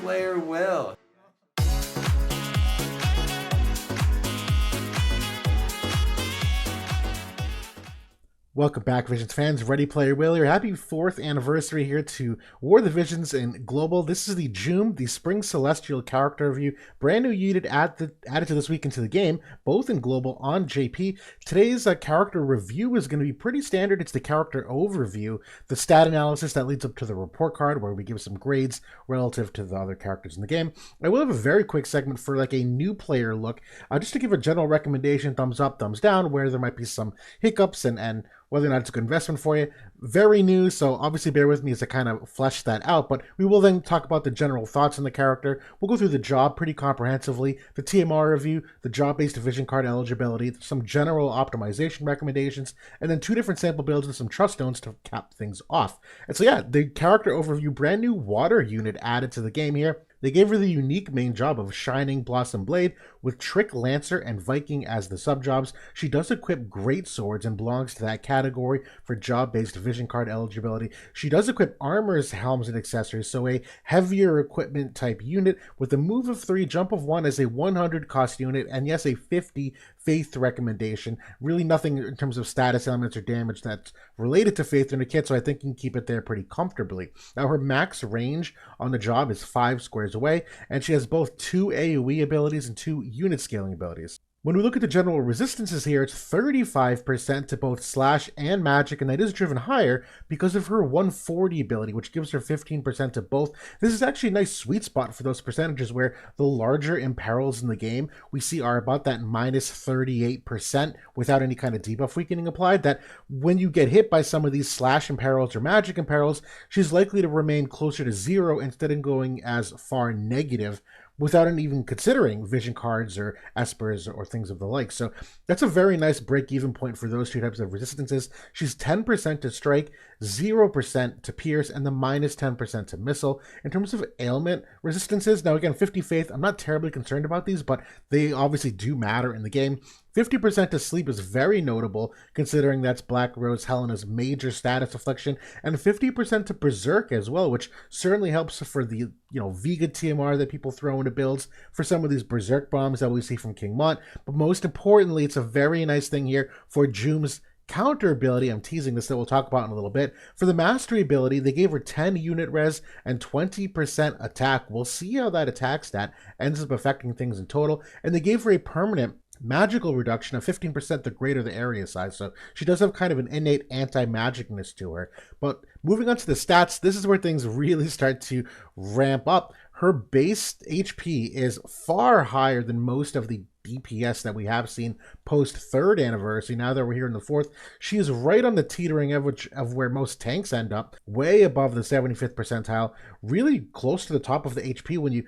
player will. Welcome back, Visions fans. Ready Player Will here. Happy 4th anniversary here to War of the Visions and Global. This is the Jeume, the Spring Celestial character review. Brand new unit added to this week into the game, both in Global on JP. Today's character review is going to be pretty standard. It's the character overview, the stat analysis that leads up to the report card where we give some grades relative to the other characters in the game. I will have a very quick segment for like a new player look, just to give a general recommendation, thumbs up, thumbs down, where there might be some hiccups and whether or not it's a good investment for you. Very new, so obviously bear with me as I kind of flesh that out, but we will then talk about the general thoughts on the character. We'll go through the job pretty comprehensively, the TMR review, the job-based vision card eligibility, some general optimization recommendations, and then 2 different sample builds and some Truststones to cap things off. And so yeah, the character overview, brand new water unit added to the game here. They gave her the unique main job of Shining Blossom Blade with Trick Lancer and Viking as the subjobs. She does equip great swords and belongs to that category for job-based vision card eligibility. She does equip armors, helms, and accessories, so a heavier equipment type unit with a move of 3, jump of 1 as a 100 cost unit, and yes, a 50 faith recommendation. Really nothing in terms of status elements or damage that's related to faith in the kit, so I think you can keep it there pretty comfortably. Now her max range on the job is 5 squares away, and she has both 2 AoE abilities and 2 unit scaling abilities. When we look at the general resistances here, it's 35% to both slash and magic, and that is driven higher because of her 140 ability, which gives her 15% to both. This is actually a nice sweet spot for those percentages where the larger imperils in the game we see are about that minus 38% without any kind of debuff weakening applied, that when you get hit by some of these slash imperils or magic imperils, she's likely to remain closer to 0 instead of going as far negative without even considering vision cards or espers or things of the like. So that's a very nice break-even point for those 2 types of resistances. She's 10% to strike, 0% to pierce, and the minus 10% to missile. In terms of ailment resistances, now again, 50 faith, I'm not terribly concerned about these, but they obviously do matter in the game. 50% to sleep is very notable, considering that's Black Rose Helena's major status affliction, and 50% to berserk as well, which certainly helps for the Vega TMR that people throw into builds for some of these berserk bombs that we see from King Mont. But most importantly, it's a very nice thing here for Jeume's counter ability. I'm teasing this that we'll talk about in a little bit. For the mastery ability, they gave her 10 unit res and 20% attack. We'll see how that attack stat ends up affecting things in total. And they gave her a permanent magical reduction of 15% the greater the area size, so she does have kind of an innate anti-magicness to her. But moving on to the stats, this is where things really start to ramp up. Her base HP is far higher than most of the DPS that we have seen post 3rd anniversary. Now that we're here in the 4th, she is right on the teetering edge of where most tanks end up, way above the 75th percentile, really close to the top of the HP when you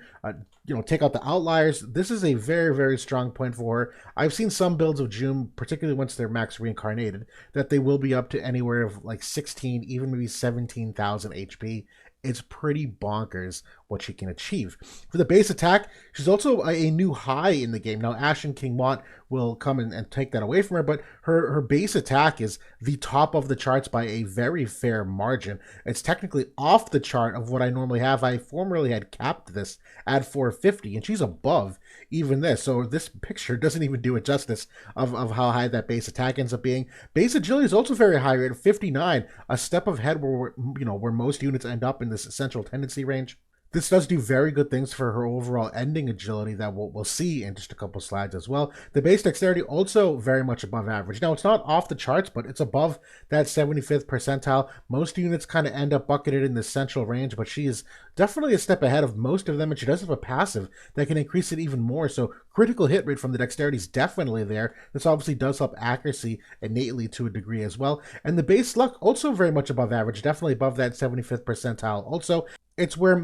take out the outliers. This is a very, very strong point for her. I've seen some builds of Jeume, particularly once they're max reincarnated, that they will be up to anywhere of like 16, even maybe 17,000 HP. It's pretty bonkers what she can achieve. For the base attack, she's also a new high in the game. Now, Ash and King Mont will come and take that away from her, but her base attack is the top of the charts by a very fair margin. It's technically off the chart of what I normally have. I formerly had capped this at 450, and she's above even this. So this picture doesn't even do it justice of how high that base attack ends up being. Base agility is also very high at 59, a step ahead where most units end up in this central tendency range. This does do very good things for her overall ending agility that we'll see in just a couple slides as well. The base dexterity also very much above average. Now, it's not off the charts, but it's above that 75th percentile. Most units kind of end up bucketed in the central range, but she is definitely a step ahead of most of them, and she does have a passive that can increase it even more. So critical hit rate from the dexterity is definitely there. This obviously does help accuracy innately to a degree as well. And the base luck also very much above average, definitely above that 75th percentile also. It's where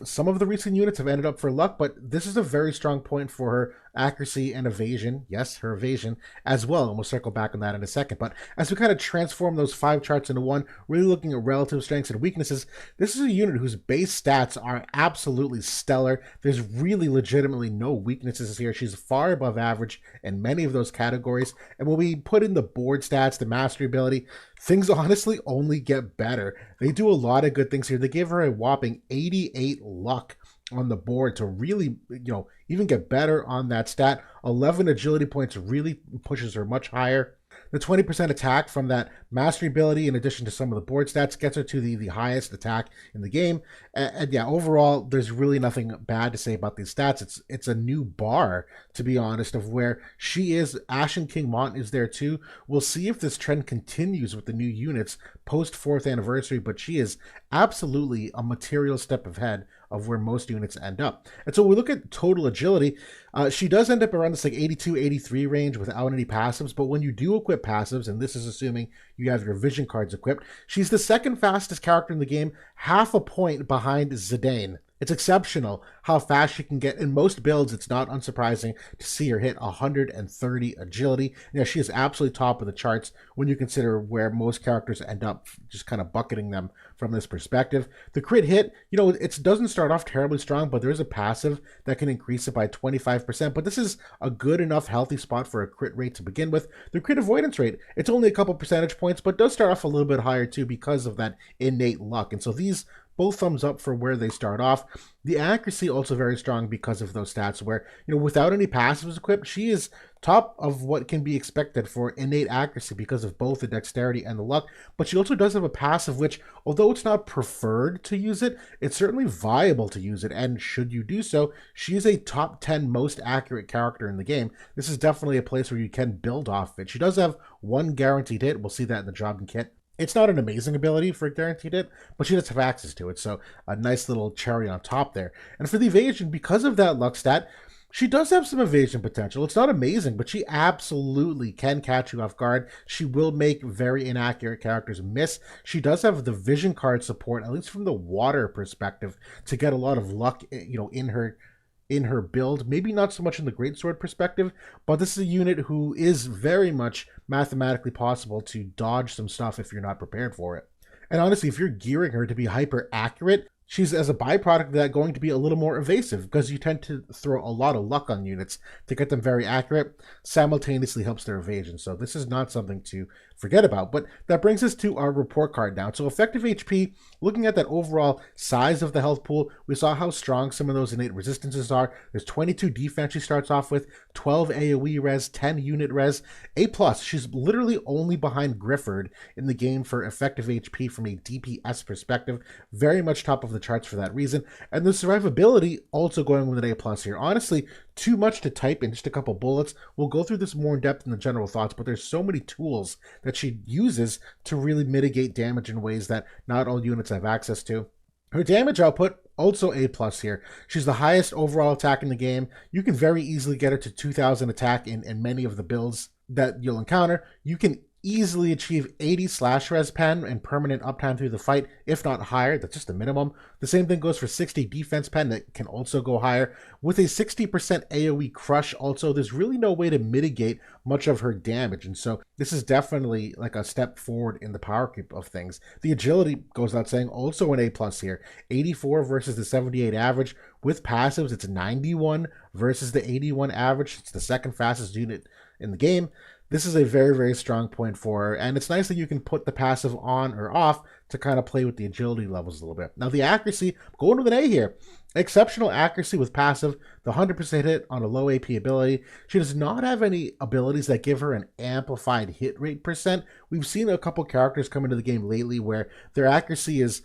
some of the recent units have ended up for luck, but this is a very strong point for her accuracy and evasion. Yes, her evasion as well, and we'll circle back on that in a second. But as we kind of transform those 5 charts into one, really looking at relative strengths and weaknesses, this is a unit whose base stats are absolutely stellar. There's really legitimately no weaknesses here. She's far above average in many of those categories. And when we put in the board stats, the mastery ability, things honestly only get better. They do a lot of good things here. They gave her a whopping 88 luck on the board to really, even get better on that stat. 11 agility points really pushes her much higher. The 20% attack from that mastery ability, in addition to some of the board stats, gets her to the highest attack in the game. And yeah, overall, there's really nothing bad to say about these stats. It's a new bar, to be honest, of where she is. Ashen King Mont is there too. We'll see if this trend continues with the new units post 4th anniversary, but she is absolutely a material step ahead of where most units end up. And so we look at total agility. She does end up around this like 82, 83 range without any passives, but when you do equip passives, and this is assuming you have your vision cards equipped, she's the second fastest character in the game, half a point behind Zidane. It's exceptional how fast she can get. In most builds, it's not unsurprising to see her hit 130 agility. She is absolutely top of the charts when you consider where most characters end up, just kind of bucketing them from this perspective. The crit hit, it doesn't start off terribly strong, but there is a passive that can increase it by 25%. But this is a good enough healthy spot for a crit rate to begin with. The crit avoidance rate, it's only a couple percentage points, but does start off a little bit higher too because of that innate luck. And so these both thumbs up for where they start off. The accuracy also very strong because of those stats where, without any passives equipped, she is top of what can be expected for innate accuracy because of both the dexterity and the luck. But she also does have a passive which, although it's not preferred to use it, it's certainly viable to use it. And should you do so, she is a top 10 most accurate character in the game. This is definitely a place where you can build off it. She does have one guaranteed hit. We'll see that in the job kit. It's not an amazing ability for guaranteed hit, but she does have access to it, so a nice little cherry on top there. And for the evasion, because of that luck stat, she does have some evasion potential. It's not amazing, but she absolutely can catch you off guard. She will make very inaccurate characters miss. She does have the vision card support, at least from the water perspective, to get a lot of luck, in her build. Maybe not so much in the greatsword perspective, but this is a unit who is very much mathematically possible to dodge some stuff if you're not prepared for it. And honestly, if you're gearing her to be hyper accurate, she's, as a byproduct of that, going to be a little more evasive because you tend to throw a lot of luck on units to get them very accurate, simultaneously helps their evasion. So this is not something to forget about. But that brings us to our report card now. So effective HP, looking at that overall size of the health pool, we saw how strong some of those innate resistances are. There's 22 defense she starts off with, 12 AoE res, 10 unit res, A+. She's literally only behind Grifford in the game for effective HP from a DPS perspective. Very much top of the charts for that reason. And the survivability also going with an A+ here. Honestly, too much to type in just a couple bullets. We'll go through this more in depth in the general thoughts, but there's so many tools that she uses to really mitigate damage in ways that not all units have access to. Her damage output, also A+ here. She's the highest overall attack in the game. You can very easily get her to 2,000 attack in many of the builds that you'll encounter. You can easily achieve 80 slash res pen and permanent uptime through the fight, if not higher. That's just the minimum. The same thing goes for 60 defense pen that can also go higher. With a 60% AoE crush also, there's really no way to mitigate much of her damage. And so this is definitely like a step forward in the power creep of things. The agility goes without saying, also an A+ here. 84 versus the 78 average. With passives, it's 91 versus the 81 average. It's the second fastest unit in the game. This is a very, very strong point for her, and it's nice that you can put the passive on or off to kind of play with the agility levels a little bit. Now the accuracy, going with an A here. Exceptional accuracy with passive, the 100% hit on a low AP ability. She does not have any abilities that give her an amplified hit rate percent. We've seen a couple characters come into the game lately where their accuracy is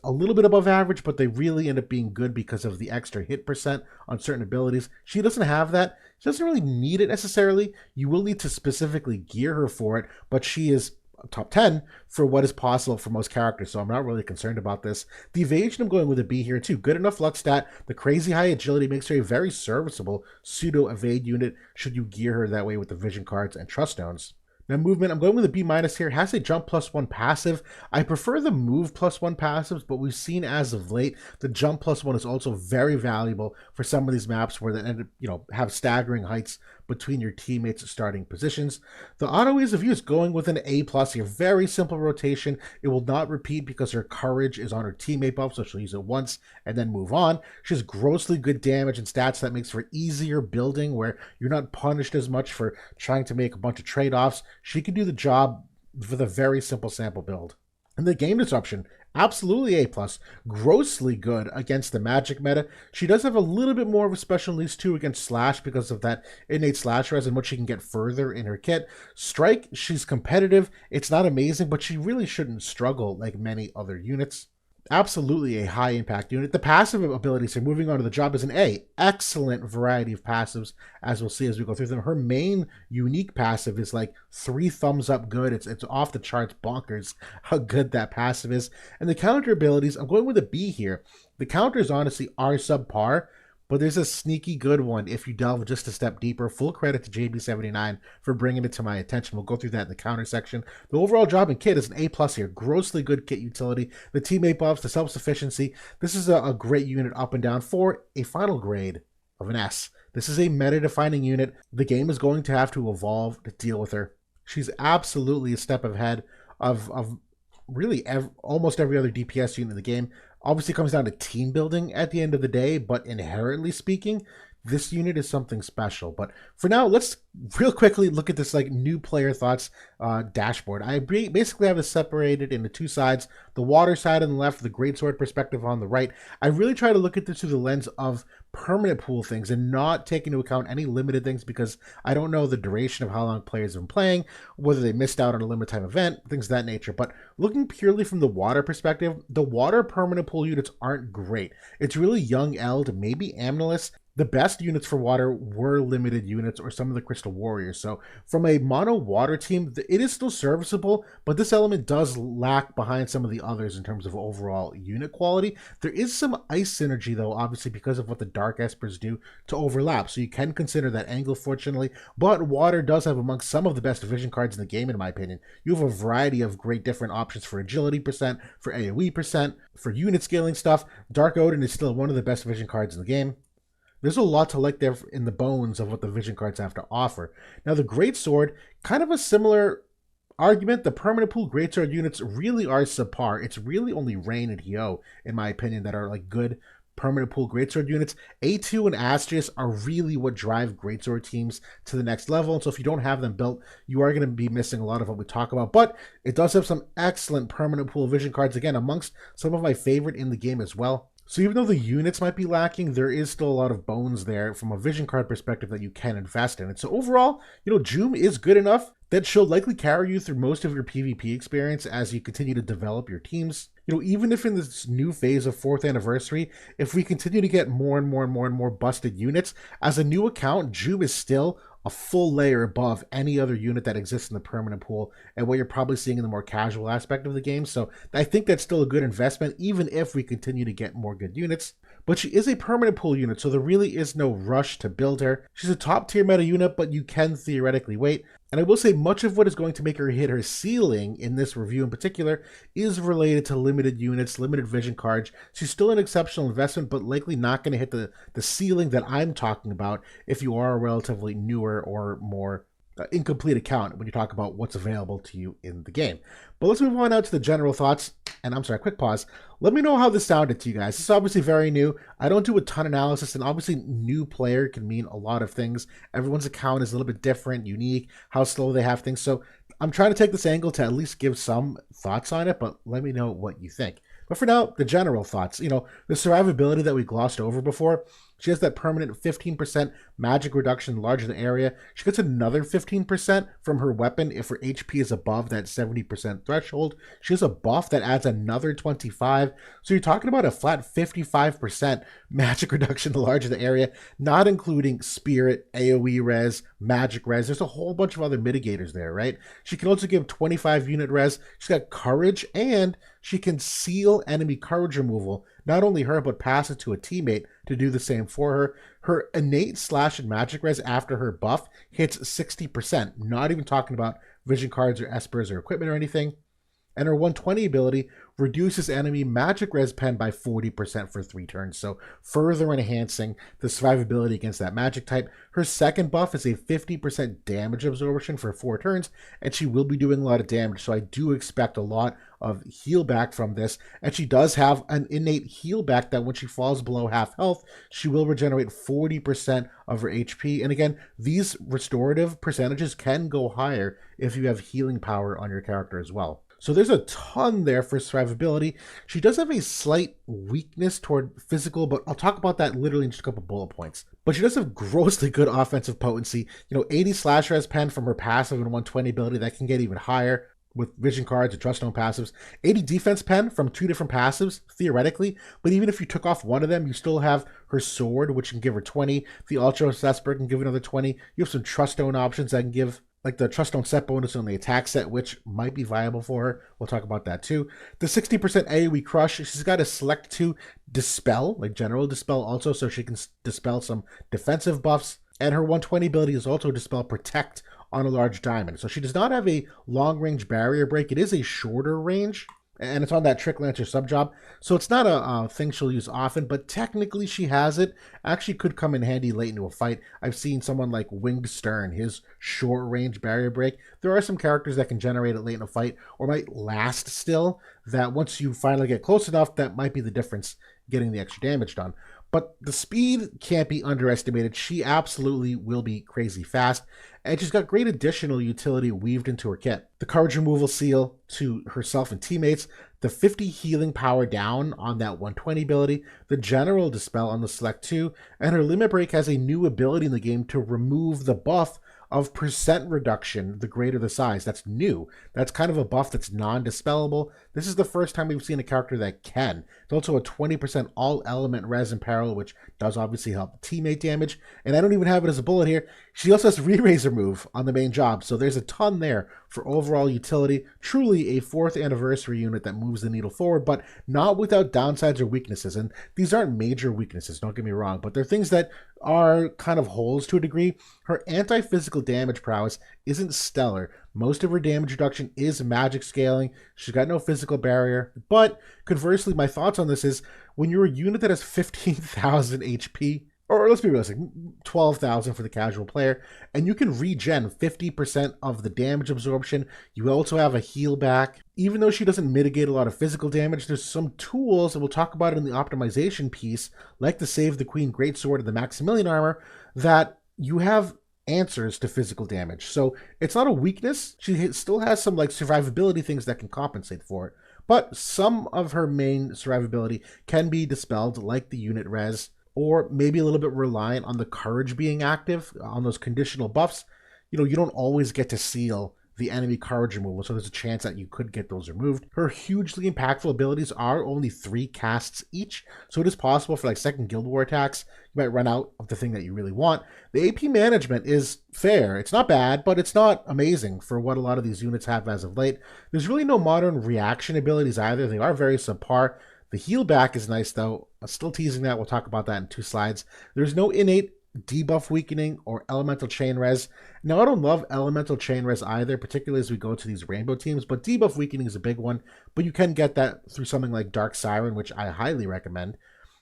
a little bit above average, but they really end up being good because of the extra hit percent on certain abilities. She doesn't have that. She doesn't really need it necessarily. You will need to specifically gear her for it, but she is top 10 for what is possible for most characters, so I'm not really concerned about this. The evasion, I'm going with a B here too. Good enough luck stat. The crazy high agility makes her a very serviceable pseudo evade unit should you gear her that way with the vision cards and trust stones. Now movement, I'm going with a B- here. Has a jump +1 passive. I prefer the move +1 passives, but we've seen as of late the jump +1 is also very valuable for some of these maps where they end up, have staggering heights between your teammates' starting positions. The auto ease of use, going with an A+ here. Very simple rotation. It will not repeat because her courage is on her teammate buff, so she'll use it once and then move on. She has grossly good damage and stats that makes for easier building where you're not punished as much for trying to make a bunch of trade-offs. She can do the job with a very simple sample build. And the game disruption, Absolutely A plus. Grossly good against the magic meta. She does have a little bit more of a special needs too against slash because of that innate slash res and what she can get further in her kit. Strike, she's competitive. It's not amazing, but she really shouldn't struggle like many other units. Absolutely a high impact unit. The passive abilities are moving on to the job as an A. Excellent variety of passives, as we'll see as we go through them. Her main unique passive is like 3 thumbs up good. It's off the charts bonkers how good that passive is. And the counter abilities, I'm going with a B here. The counters honestly are subpar, but there's a sneaky good one if you delve just a step deeper. Full credit to JB79 for bringing it to my attention. We'll go through that in the counter section. The overall job and kit is an A plus here. Grossly good kit utility. The teammate buffs, the self-sufficiency. This is a great unit up and down for a final grade of an S. This is a meta-defining unit. The game is going to have to evolve to deal with her. She's absolutely a step ahead of really almost every other DPS unit in the game. Obviously, it comes down to team building at the end of the day, but inherently speaking, this unit is something special. But for now, let's real quickly look at this like new player thoughts dashboard. I basically have this separated into 2 sides: the water side on the left, the greatsword perspective on the right. I really try to look at this through the lens of permanent pool things and not take into account any limited things, because I don't know the duration of how long players have been playing, whether they missed out on a limited time event, things of that nature. But looking purely from the water perspective, the water permanent pool units aren't great. It's really Young Eld, maybe Amnelis. The best units for water were limited units or some of the Crystal Warriors. So from a mono water team, it is still serviceable, but this element does lack behind some of the others in terms of overall unit quality. There is some ice synergy though, obviously because of what the Dark Espers do to overlap. So you can consider that angle, fortunately, but water does have amongst some of the best vision cards in the game, in my opinion. You have a variety of great different options for agility percent, for AoE percent, for unit scaling stuff. Dark Odin is still one of the best vision cards in the game. There's a lot to like there in the bones of what the vision cards have to offer. Now, the Greatsword, kind of a similar argument. The permanent pool Greatsword units really are subpar. It's really only Rain and Hyo, in my opinion, that are like good permanent pool Greatsword units. A2 and Astrius are really what drive Greatsword teams to the next level. And so if you don't have them built, you are going to be missing a lot of what we talk about. But it does have some excellent permanent pool vision cards, again, amongst some of my favorite in the game as well. So even though the units might be lacking, there is still a lot of bones there from a vision card perspective that you can invest in. And so overall, Jeume is good enough that she'll likely carry you through most of your PvP experience as you continue to develop your teams. Even if in this new phase of 4th anniversary, if we continue to get more and more busted units, as a new account, Jeume is still a full layer above any other unit that exists in the permanent pool and what you're probably seeing in the more casual aspect of the game. So I think that's still a good investment, even if we continue to get more good units. But she is a permanent pool unit, so there really is no rush to build her. She's a top tier meta unit, but you can theoretically wait. And I will say much of what is going to make her hit her ceiling in this review in particular is related to limited units, limited vision cards. She's still an exceptional investment, but likely not going to hit the ceiling that I'm talking about if you are a relatively newer or more incomplete account when you talk about what's available to you in the game. But let's move on now to the general thoughts. And I'm sorry, quick pause. Let me know how this sounded to you guys. This is obviously very new. I don't do a ton of analysis, and obviously new player can mean a lot of things. Everyone's account is a little bit different, unique, how slow they have things. So I'm trying to take this angle to at least give some thoughts on it, but let me know what you think. But for now, the general thoughts. The survivability that we glossed over before. She has that permanent 15% magic reduction larger than area. She gets another 15% from her weapon if her HP is above that 70% threshold. She has a buff that adds another 25. So you're talking about a flat 55% magic reduction larger than area, not including spirit, AoE res, magic res. There's a whole bunch of other mitigators there, right? She can also give 25 unit res. She's got courage, and she can seal enemy courage removal. Not only her, but pass it to a teammate to do the same for her. Her innate slash and magic res after her buff hits 60%. Not even talking about vision cards or espers or equipment or anything. And her 120 ability reduces enemy magic res pen by 40% for 3 turns, so further enhancing the survivability against that magic type. Her second buff is a 50% damage absorption for 4 turns, and she will be doing a lot of damage, so I do expect a lot of heal back from this. And she does have an innate heal back that when she falls below half health, she will regenerate 40% of her HP. And again, these restorative percentages can go higher if you have healing power on your character as well. So there's a ton there for survivability. She does have a slight weakness toward physical, but I'll talk about that literally in just a couple bullet points. But she does have grossly good offensive potency. 80 slash res pen from her passive and 120 ability, that can get even higher with vision cards or Truststone passives. 80 defense pen from 2 different passives, theoretically, but even if you took off one of them, you still have her sword, which can give her 20. The Ultra Cesper can give another 20. You have some Truststone options that can give, like the Truststone set bonus on the attack set, which might be viable for her. We'll talk about that too. The 60% AoE crush, she's got a select 2 dispel, like general dispel also, so she can dispel some defensive buffs. And her 120 ability is also dispel protect on a large diamond. So she does not have a long range barrier break. It is a shorter range, and it's on that Trick Lancer sub-job. So it's not a thing she'll use often, but technically she has it. Actually could come in handy late into a fight. I've seen someone like Winged Stern, his short range barrier break. There are some characters that can generate it late in a fight or might last still, that once you finally get close enough, that might be the difference getting the extra damage done. But the speed can't be underestimated. She absolutely will be crazy fast, and she's got great additional utility weaved into her kit. The courage removal seal to herself and teammates, the 50 healing power down on that 120 ability, the general dispel on the select 2, and her limit break has a new ability in the game to remove the buff of percent reduction the greater the size. That's new. That's kind of a buff that's non-dispellable. This is the first time we've seen a character that can. It's also a 20% all element res in peril, which does obviously help teammate damage. And I don't even have it as a bullet here. She also has re-razor move on the main job, so there's a ton there for overall utility. Truly a 4th anniversary unit that moves the needle forward, but not without downsides or weaknesses. And these aren't major weaknesses, don't get me wrong, but they're things that are kind of holes to a degree. Her anti-physical damage prowess isn't stellar. Most of her damage reduction is magic scaling. She's got no physical barrier. But conversely, my thoughts on this is, when you're a unit that has 15,000 HP, or let's be realistic, 12,000 for the casual player, and you can regen 50% of the damage absorption. You also have a heal back. Even though she doesn't mitigate a lot of physical damage, there's some tools, and we'll talk about it in the optimization piece, like the Save the Queen Greatsword and the Maximilian Armor, that you have answers to physical damage. So it's not a weakness. She still has some like survivability things that can compensate for it. But some of her main survivability can be dispelled, like the unit res, or maybe a little bit reliant on the courage being active on those conditional buffs. You don't always get to seal the enemy courage removal, so there's a chance that you could get those removed. Her hugely impactful abilities are only 3 casts each, so it is possible for like second Guild War attacks, you might run out of the thing that you really want. The AP management is fair. It's not bad, but it's not amazing for what a lot of these units have as of late. There's really no modern reaction abilities either. They are very subpar. The heal back is nice though. I'm still teasing that. We'll talk about that in 2 slides. There's no innate debuff weakening or elemental chain res. Now, I don't love elemental chain res either, particularly as we go to these rainbow teams, but debuff weakening is a big one. But you can get that through something like Dark Siren, which I highly recommend.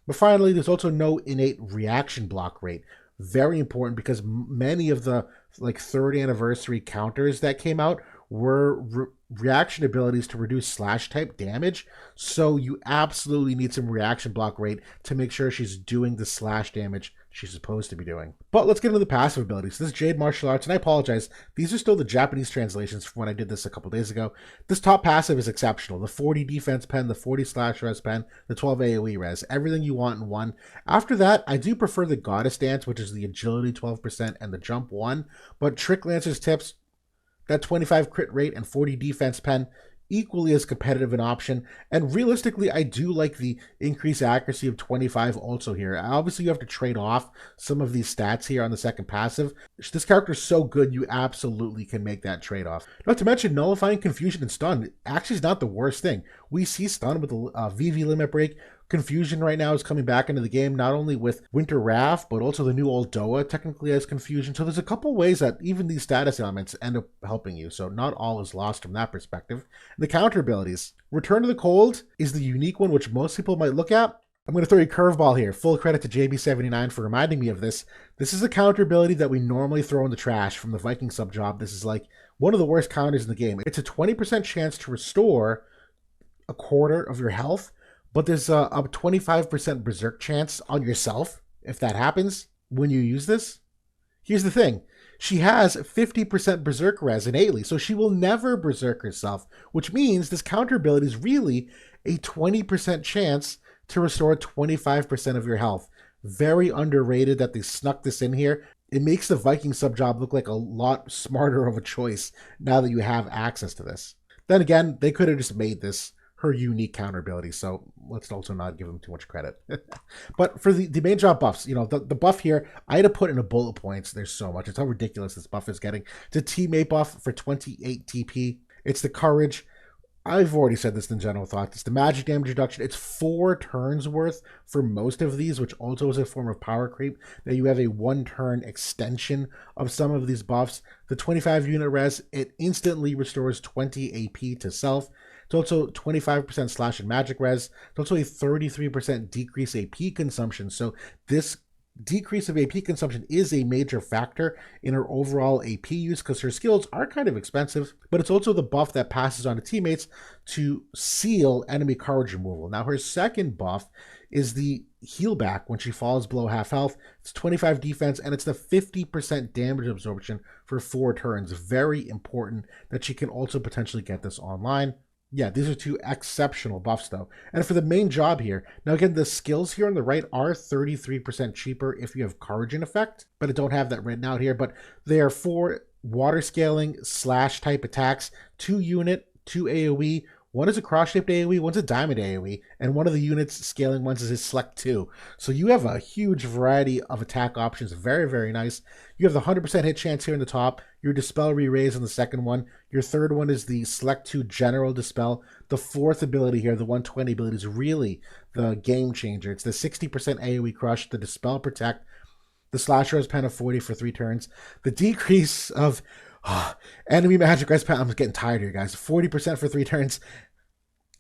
But finally, there's also no innate reaction block rate. Very important, because many of the like 3rd anniversary counters that came out were reaction abilities to reduce slash type damage. So you absolutely need some reaction block rate to make sure she's doing the slash damage she's supposed to be doing. But let's get into the passive abilities. This is Jade Martial Arts, and I apologize, these are still the Japanese translations from when I did this a couple days ago. This top passive is exceptional. The 40 defense pen, the 40 slash res pen, the 12 AoE res, everything you want in one. After that, I do prefer the Goddess Dance, which is the agility 12% and the jump 1, but Trick Lancer's tips, that 25 crit rate and 40 defense pen, equally as competitive an option. And realistically, I do like the increased accuracy of 25 also here. Obviously, you have to trade off some of these stats here on the second passive. This character is so good, you absolutely can make that trade-off. Not to mention, nullifying confusion and stun actually is not the worst thing. We see stun with the VV limit break. Confusion right now is coming back into the game, not only with Winter Wrath, but also the new old Doa technically has confusion. So there's a couple ways that even these status elements end up helping you. So not all is lost from that perspective. The counter abilities. Return to the Cold is the unique one, which most people might look at. I'm going to throw you a curveball here. Full credit to JB79 for reminding me of this. This is a counter ability that we normally throw in the trash from the Viking sub-job. This is like one of the worst counters in the game. It's a 20% chance to restore a quarter of your health, but there's a 25% berserk chance on yourself if that happens when you use this. Here's the thing. She has 50% Berserk res innately, so she will never Berserk herself, which means this counter ability is really a 20% chance to restore 25% of your health. Very underrated that they snuck this in here. It makes the Viking sub-job look like a lot smarter of a choice now that you have access to this. Then again, they could have just made this her unique counter ability, so let's also not give them too much credit. But for the main job buffs, the buff here, I had to put in a bullet points. There's so much. It's how ridiculous this buff is getting. It's a teammate buff for 28 TP. It's the courage. I've already said this in general thoughts. It's the magic damage reduction. It's 4 turns worth for most of these, which also is a form of power creep. That you have a 1-turn extension of some of these buffs. The 25 unit res, it instantly restores 20 AP to self. It's also 25% slash and magic res. It's also a 33% decrease AP consumption. So this decrease of AP consumption is a major factor in her overall AP use because her skills are kind of expensive, but it's also the buff that passes on to teammates to seal enemy courage removal. Now her second buff is the heal back when she falls below half health. It's 25 defense and it's the 50% damage absorption for 4 turns. Very important that she can also potentially get this online. Yeah, these are 2 exceptional buffs, though. And for the main job here, now again, the skills here on the right are 33% cheaper if you have Courage in effect, but I don't have that written out here. But they are 4 water scaling slash type attacks, 2 unit, 2 AoE. One is a cross-shaped AoE, one's a diamond AoE, and one of the units scaling ones is his Select 2. So you have a huge variety of attack options, very, very nice. You have the 100% hit chance here in the top, your Dispel Re-Raise on the second one. Your third one is the Select 2 General Dispel. The fourth ability here, the 120 ability, is really the game changer. It's the 60% AoE Crush, the Dispel Protect, the Slash Res Pen of 40 for 3 turns, the decrease of enemy magic res pen. I'm getting tired here, guys. 40% for 3 turns.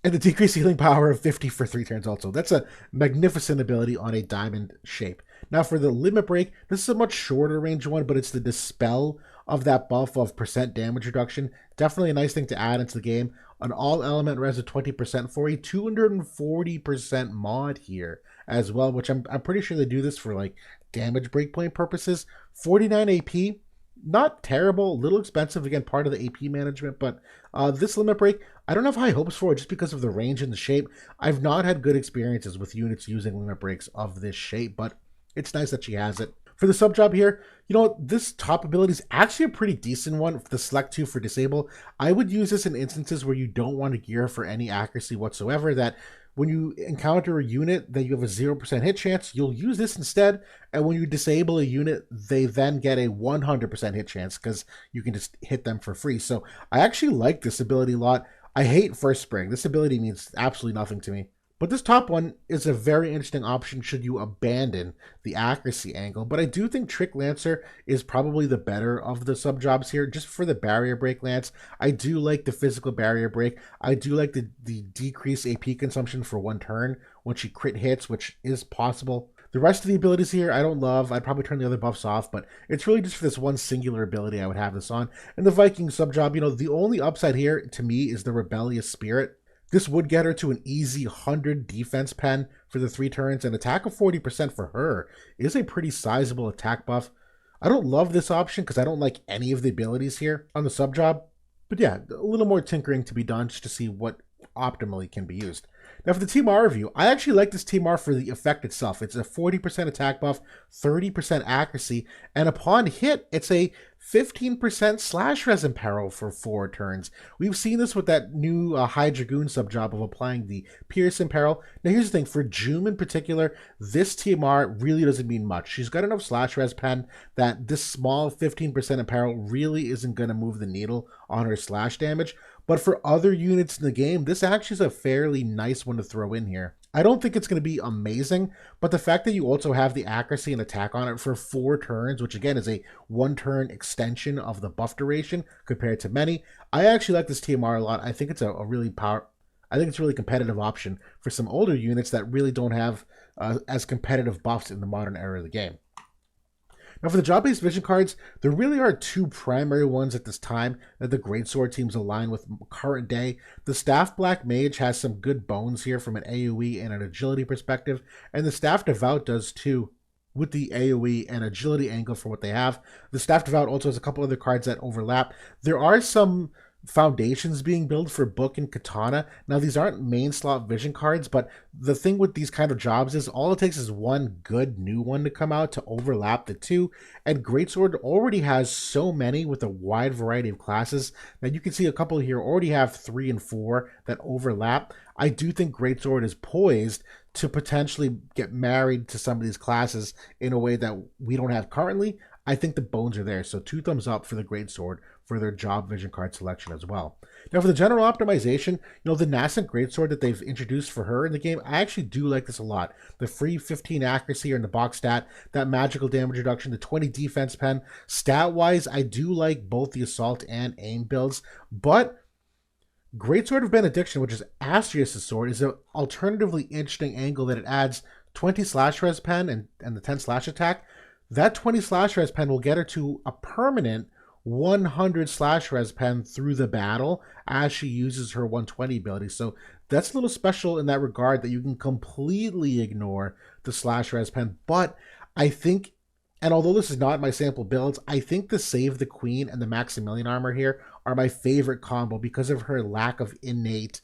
And the decreased healing power of 50 for 3 turns also. That's a magnificent ability on a diamond shape. Now for the limit break, this is a much shorter range one, but it's the dispel of that buff of percent damage reduction. Definitely a nice thing to add into the game. An all element res of 20% for a 240% mod here as well, which I'm pretty sure they do this for like damage breakpoint purposes. 49 AP. Not terrible, a little expensive, again, part of the AP management, but this limit break, I don't have high hopes for it just because of the range and the shape. I've not had good experiences with units using limit breaks of this shape, but it's nice that she has it. For the sub job here, this top ability is actually a pretty decent one. The Select 2 for Disable. I would use this in instances where you don't want to gear for any accuracy whatsoever, that when you encounter a unit that you have a 0% hit chance, you'll use this instead. And when you disable a unit, they then get a 100% hit chance because you can just hit them for free. So I actually like this ability a lot. I hate First Spring. This ability means absolutely nothing to me. But this top one is a very interesting option should you abandon the accuracy angle. But I do think Trick Lancer is probably the better of the sub jobs here, just for the barrier break lance. I do like the physical barrier break. I do like the decreased AP consumption for 1 turn when she crit hits, which is possible. The rest of the abilities here, I don't love. I'd probably turn the other buffs off, but it's really just for this one singular ability I would have this on. And the Viking sub job, the only upside here to me is the Rebellious Spirit. This would get her to an easy 100 defense pen for the 3 turns, and attack of 40% for her is a pretty sizable attack buff. I don't love this option because I don't like any of the abilities here on the sub job, but yeah, a little more tinkering to be done just to see what optimally can be used. Now for the TMR review, I actually like this TMR for the effect itself. It's a 40% attack buff, 30% accuracy, and upon hit, it's a 15% slash res imperil for 4 turns. We've seen this with that new High Dragoon sub-job of applying the Pierce imperil. Now here's the thing, for Jeume in particular, this TMR really doesn't mean much. She's got enough slash res pen that this small 15% imperil really isn't going to move the needle on her slash damage. But for other units in the game, this actually is a fairly nice one to throw in here. I don't think it's going to be amazing, but the fact that you also have the accuracy and attack on it for 4 turns, which again is a 1-turn extension of the buff duration compared to many, I actually like this TMR a lot. I think it's a really competitive option for some older units that really don't have as competitive buffs in the modern era of the game. Now for the job-based vision cards, there really are 2 primary ones at this time that the Greatsword teams align with current day. The Staff Black Mage has some good bones here from an AoE and an agility perspective, and the Staff Devout does too. with the AoE and agility angle for what they have. The Staff Devout also has a couple other cards that overlap. There are some foundations being built for Book and Katana. Now, these aren't main slot vision cards, but the thing with these kind of jobs is all it takes is one good new one to come out to overlap the two, and Greatsword already has so many with a wide variety of classes that you can see a couple here already have 3 and 4 that overlap. I do think Greatsword is poised to potentially get married to some of these classes in a way that we don't have currently. I think the bones are there, so 2 thumbs up for the Greatsword for their job vision card selection as well. Now for the general optimization, the Nascent Greatsword that they've introduced for her in the game, I actually do like this a lot. The free 15 accuracy in the box stat, that magical damage reduction, the 20 defense pen. Stat-wise, I do like both the assault and aim builds, but Greatsword of Benediction, which is Astrius' sword, is an alternatively interesting angle that it adds 20 slash res pen and the 10 slash attack. That 20 slash res pen will get her to a permanent 100 slash res pen through the battle as she uses her 120 ability. So that's a little special in that regard, that you can completely ignore the slash res pen. But I think, and although this is not my sample builds, I think the Save the Queen and the Maximilian armor here are my favorite combo because of her lack of innate,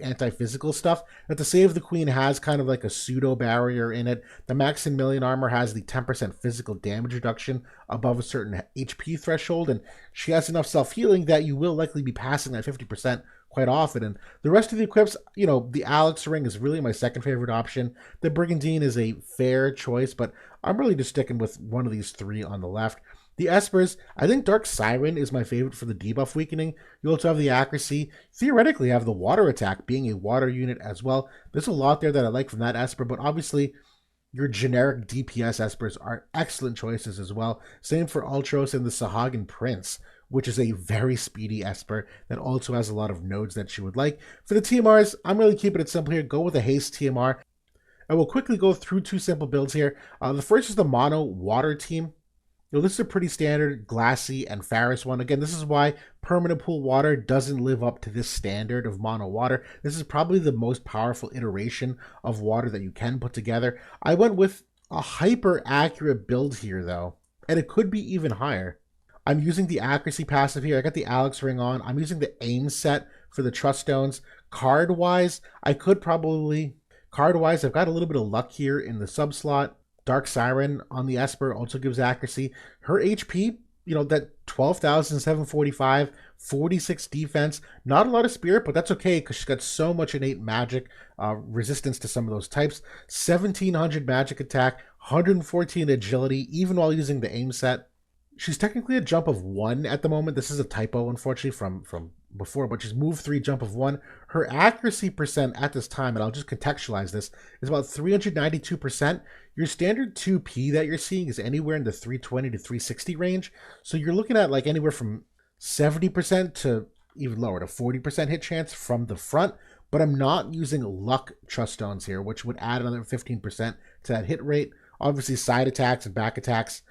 anti-physical stuff. That the Save the Queen has kind of like a pseudo barrier in it. The Maximilian armor has the 10% physical damage reduction above a certain HP threshold, and she has enough self-healing that you will likely be passing that 50% quite often. And the rest of the equips, the Alex ring is really my second favorite option. The Brigandine is a fair choice, but I'm really just sticking with one of these 3 on the left. The Espers, I think Dark Siren is my favorite for the debuff weakening. You also have the accuracy. Theoretically, have the water attack being a water unit as well. There's a lot there that I like from that Esper, but obviously your generic DPS Espers are excellent choices as well. Same for Ultros and the Sahagin Prince, which is a very speedy Esper that also has a lot of nodes that she would like. For the TMRs, I'm really keeping it simple here. Go with a Haste TMR. I will quickly go through 2 simple builds here. The first is the Mono Water team. This is a pretty standard Glassy and Faris one. Again, this is why Permanent Pool Water doesn't live up to this standard of Mono Water. This is probably the most powerful iteration of water that you can put together. I went with a hyper accurate build here though, and it could be even higher. I'm using the accuracy passive here. I got the Alex ring on. I'm using the aim set for the Truststones. Card-wise, I've got a little bit of luck here in the sub slot. Dark Siren on the Esper also gives accuracy. Her HP, that 12,745, 46 defense. Not a lot of spirit, but that's okay because she's got so much innate magic resistance to some of those types. 1,700 magic attack, 114 agility, even while using the aim set. She's technically a jump of 1 at the moment. This is a typo, unfortunately, from before, but she's move 3, jump of 1. Her accuracy percent at this time, and I'll just contextualize this, is about 392%. Your standard 2P that you're seeing is anywhere in the 320 to 360 range. So you're looking at like anywhere from 70% to even lower to 40% hit chance from the front. But I'm not using luck Truststones here, which would add another 15% to that hit rate. Obviously, side attacks and back attacks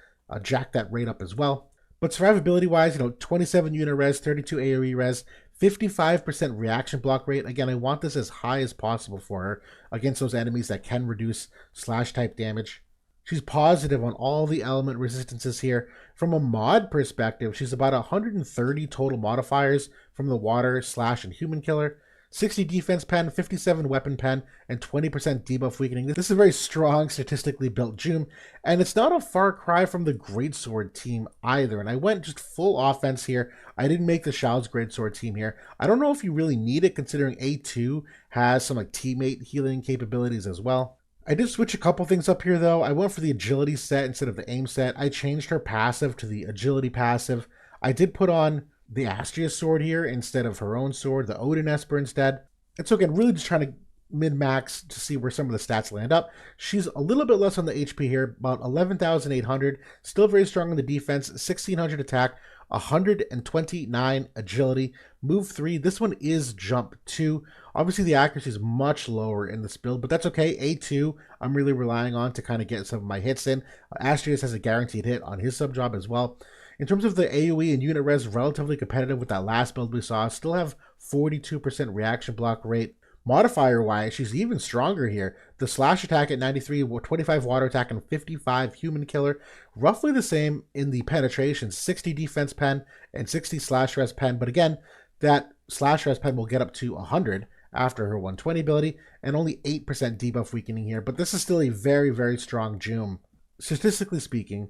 jack that rate up as well. But survivability wise, 27 unit res, 32 AoE res, 55% reaction block rate. Again, I want this as high as possible for her against those enemies that can reduce slash type damage. She's positive on all the element resistances here. From a mod perspective, she's about 130 total modifiers from the water, slash, and human killer. 60 defense pen, 57 weapon pen, and 20% debuff weakening. This is a very strong, statistically built Jeume, and it's not a far cry from the Greatsword team either. And I went just full offense here. I didn't make the Shao's Greatsword team here. I don't know if you really need it, considering A2 has some teammate healing capabilities as well. I did switch a couple things up here though. I went for the agility set instead of the aim set. I changed her passive to the agility passive. I did put on the Astrius sword here instead of her own sword, the Odin Esper instead. And so again, really just trying to min-max to see where some of the stats land up. She's a little bit less on the HP here, about 11,800, still very strong on the defense, 1,600 attack, 129 agility, move 3. This one is jump 2. Obviously the accuracy is much lower in this build, but that's okay. A2, I'm really relying on to kind of get some of my hits in. Astrius has a guaranteed hit on his sub job as well. In terms of the AoE and unit res, relatively competitive with that last build we saw. Still have 42% reaction block rate, Modifier-wise, she's even stronger here. The slash attack at 93, 25 water attack, and 55 human killer. Roughly the same in the penetration, 60 defense pen and 60 slash res pen. But again, that slash res pen will get up to 100 after her 120 ability, and only 8% debuff weakening here. But this is still a very, very strong Jeume, statistically speaking,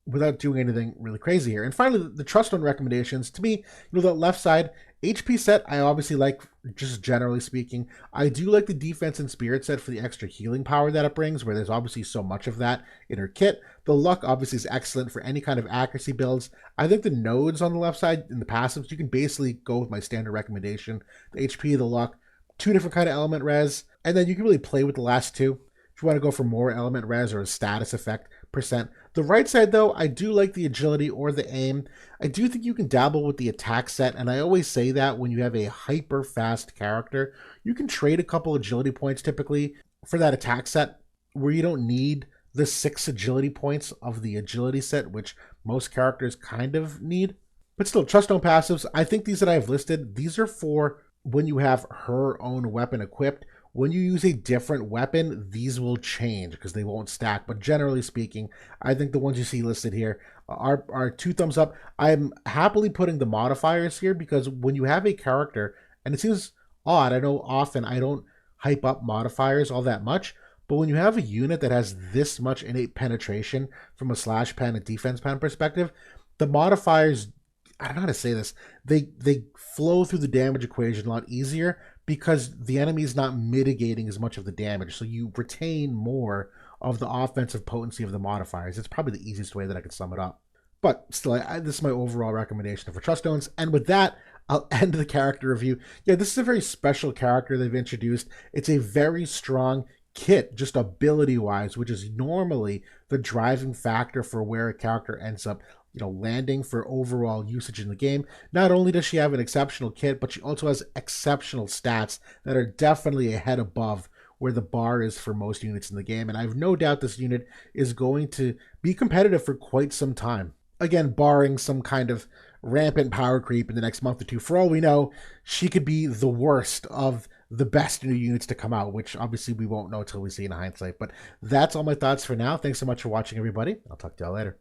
without doing anything really crazy here. And finally, the Truststone recommendations. To me, that left side HP set, I obviously like, just generally speaking. I do like the defense and spirit set for the extra healing power that it brings, where there's obviously so much of that in her kit. The luck obviously is excellent for any kind of accuracy builds. I think the nodes on the left side in the passives, you can basically go with my standard recommendation. The HP, the luck, 2 different kind of element res, and then you can really play with the last 2. If you want to go for more element res or a status effect percent. The right side, though, I do like the agility or the aim. I do think you can dabble with the attack set, and I always say that when you have a hyper fast character, you can trade a couple agility points typically for that attack set, where you don't need the 6 agility points of the agility set, which most characters kind of need. But still, Truststone passives, I think these that I've listed, these are for when you have her own weapon equipped. When you use a different weapon, these will change because they won't stack. But generally speaking, I think the ones you see listed here are 2 thumbs up. I'm happily putting the modifiers here because when you have a character, and it seems odd, I know often I don't hype up modifiers all that much, but when you have a unit that has this much innate penetration from a slash pen and defense pen perspective, the modifiers, I don't know how to say this, they flow through the damage equation a lot easier because the enemy is not mitigating as much of the damage. So you retain more of the offensive potency of the modifiers. It's probably the easiest way that I could sum it up. But still, this is my overall recommendation for Truststones. And with that, I'll end the character review. Yeah, this is a very special character they've introduced. It's a very strong kit, just ability-wise, which is normally the driving factor for where a character ends up landing for overall usage in the game. Not only does she have an exceptional kit, but she also has exceptional stats that are definitely a head above where the bar is for most units in the game. And I have no doubt this unit is going to be competitive for quite some time. Again, barring some kind of rampant power creep in the next month or 2. For all we know, she could be the worst of the best new units to come out, which obviously we won't know until we see in hindsight. But that's all my thoughts for now. Thanks so much for watching, everybody. I'll talk to y'all later.